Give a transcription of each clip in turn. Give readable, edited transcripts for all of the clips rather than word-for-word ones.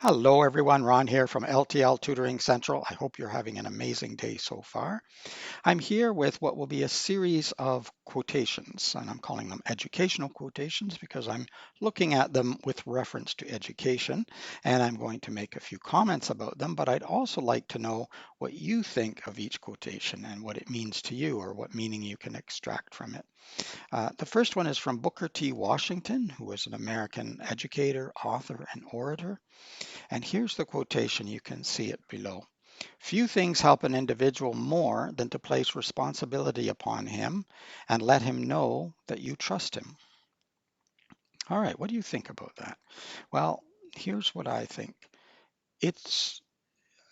Hello, everyone. Ron here from L.T.L Tutoring Central. I hope you're having an amazing day so far. I'm here with what will be a series of quotations, and I'm calling them educational quotations because I'm looking at them with reference to education, and I'm going to make a few comments about them, but I'd also like to know what you think of each quotation and what it means to you or what meaning you can extract from it. The first one is from Booker T. Washington, who was an American educator, author, and orator. And here's the quotation, you can see it below. Few things help an individual more than to place responsibility upon him and let him know that you trust him. All right, what do you think about that? Well, here's what I think. It's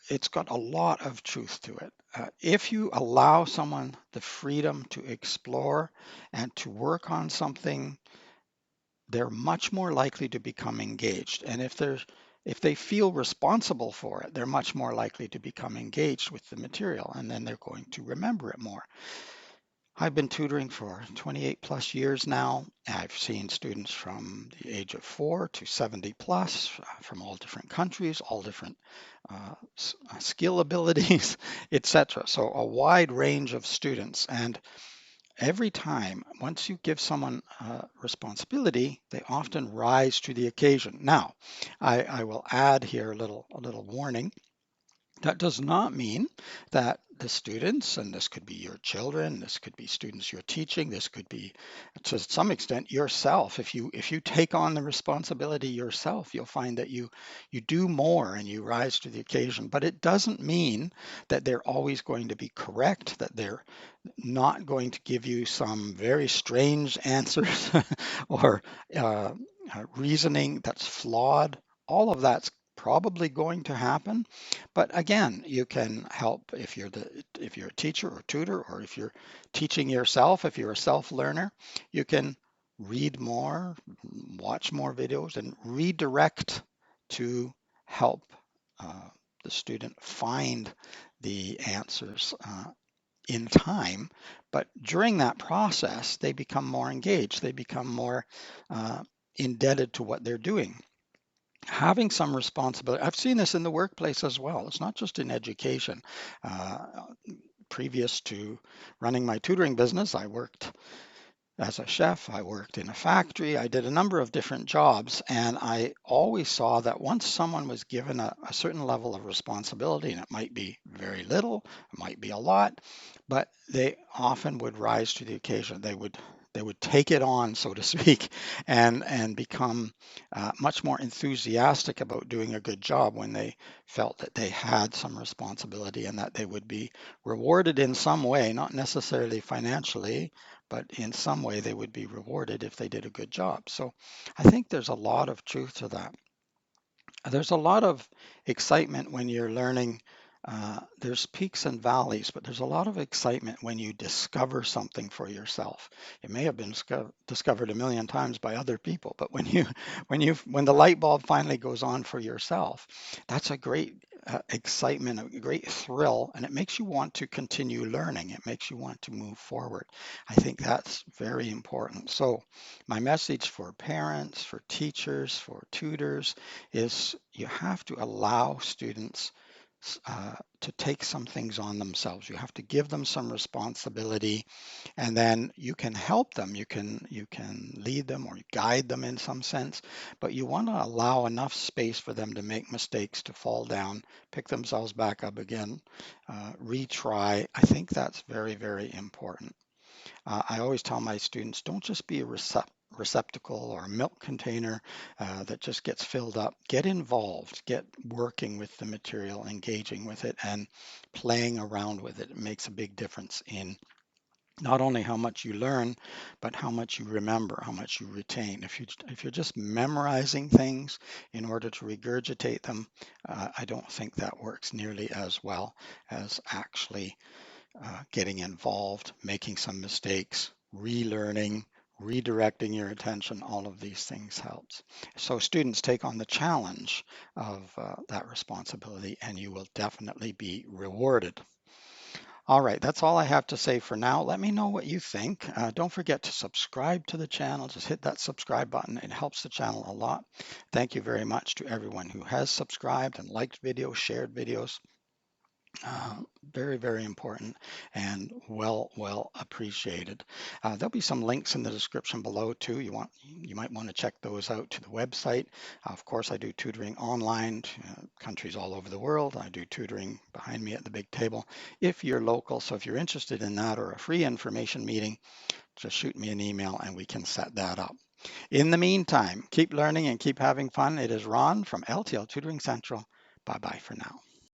it's got a lot of truth to it. If you allow someone the freedom to explore and to work on something, they're much more likely to become engaged. And if they feel responsible for it, they're much more likely to become engaged with the material, and then they're going to remember it more. I've been tutoring for 28 plus years now. I've seen students from the age of 4 to 70 plus from all different countries, all different skill abilities, etc. So a wide range of students. And every time, once you give someone responsibility, they often rise to the occasion. Now, I will add here a little warning. That does not mean that the students, and this could be your children, this could be students you're teaching, this could be to some extent yourself. If you take on the responsibility yourself, you'll find that you do more and you rise to the occasion. But it doesn't mean that they're always going to be correct, that they're not going to give you some very strange answers or reasoning that's flawed. All of that's probably going to happen. But again, you can help if you're a teacher or tutor, or if you're teaching yourself, if you're a self-learner, you can read more, watch more videos, and redirect to help uh, the student find the answers in time. But during that process, they become more engaged. They become more uh, indebted to what they're doing. Having some responsibility. I've seen this in the workplace as well. It's not just in education. Uh, Previous to running my tutoring business, I worked as a chef, I worked in a factory, I did a number of different jobs, and I always saw that once someone was given a certain level of responsibility, and it might be very little, it might be a lot, but they often would rise to the occasion. They would take it on, so to speak, and become much more enthusiastic about doing a good job when they felt that they had some responsibility and that they would be rewarded in some way, not necessarily financially, but in some way they would be rewarded if they did a good job. So I think there's a lot of truth to that. There's a lot of excitement when you're learning. There's peaks and valleys, but there's a lot of excitement when you discover something for yourself. It may have been discovered a million times by other people, but when the light bulb finally goes on for yourself, that's a great excitement, a great thrill, and it makes you want to continue learning. It makes you want to move forward. I think that's very important. So, my message for parents, for teachers, for tutors is you have to allow students to take some things on themselves. You have to give them some responsibility, and then you can help them. You can lead them or guide them in some sense, but you want to allow enough space for them to make mistakes, to fall down, pick themselves back up again, retry. I think that's very, very important. I always tell my students, don't just be a receptacle or a milk container that just gets filled up. Get involved, get working with the material, engaging with it, and playing around with it. It makes a big difference in not only how much you learn, but how much you remember, how much you retain. If you're just memorizing things in order to regurgitate them, I don't think that works nearly as well as actually getting involved, making some mistakes, relearning, redirecting your attention. All of these things helps. So students take on the challenge of that responsibility, and you will definitely be rewarded. All right, that's all I have to say for now. Let me know what you think. Don't forget to subscribe to the channel. Just hit that subscribe button. It helps the channel a lot. Thank you very much to everyone who has subscribed and liked videos, shared videos. Uh, Very, very important and well appreciated. There'll be some links in the description below too. You might want to check those out to the website. Of course, I do tutoring online to countries all over the world. I do tutoring behind me at the big table if you're local. So if you're interested in that or a free information meeting, just shoot me an email and we can set that up. In the meantime, keep learning and keep having fun. It is Ron from L.T.L Tutoring Central. Bye bye for now.